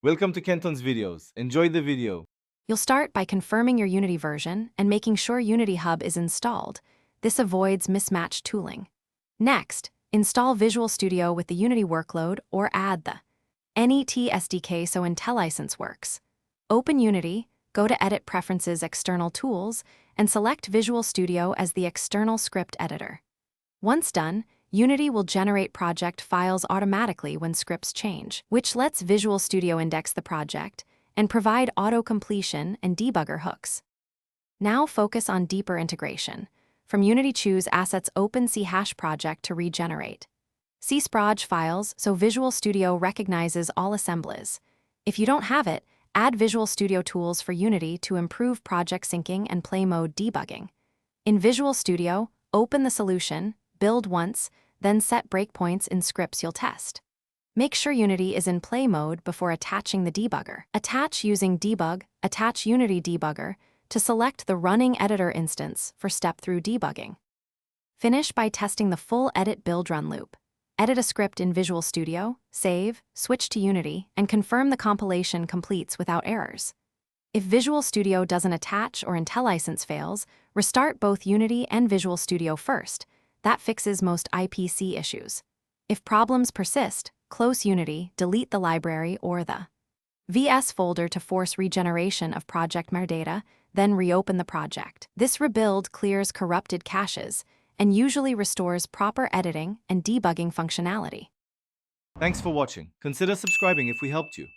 Welcome to Kenton's videos. Enjoy the video. You'll start by confirming your Unity version and making sure Unity Hub is installed. This avoids mismatched tooling. Next, install Visual Studio with the Unity workload or add the NET SDK so IntelliSense works. Open Unity, go to Edit Preferences External Tools, and select Visual Studio as the external script editor. Once done, Unity will generate project files automatically when scripts change, which lets Visual Studio index the project and provide auto-completion and debugger hooks. Now focus on deeper integration. From Unity, choose Assets Open CHash project to regenerate. See Sproj files so Visual Studio recognizes all assemblies. If you don't have it, add Visual Studio tools for Unity to improve project syncing and play mode debugging. In Visual Studio, open the solution, build once, then set breakpoints in scripts you'll test. Make sure Unity is in play mode before attaching the debugger. Attach using Debug, attach Unity Debugger to select the running editor instance for step-through debugging. Finish by testing the full edit build run loop. Edit a script in Visual Studio, save, switch to Unity, and confirm the compilation completes without errors. If Visual Studio doesn't attach or IntelliSense fails, restart both Unity and Visual Studio first. That fixes most IPC issues. If problems persist, close Unity, delete the library or the VS folder to force regeneration of project metadata, then reopen the project. This rebuild clears corrupted caches and usually restores proper editing and debugging functionality. Thanks for watching. Consider subscribing if we helped you.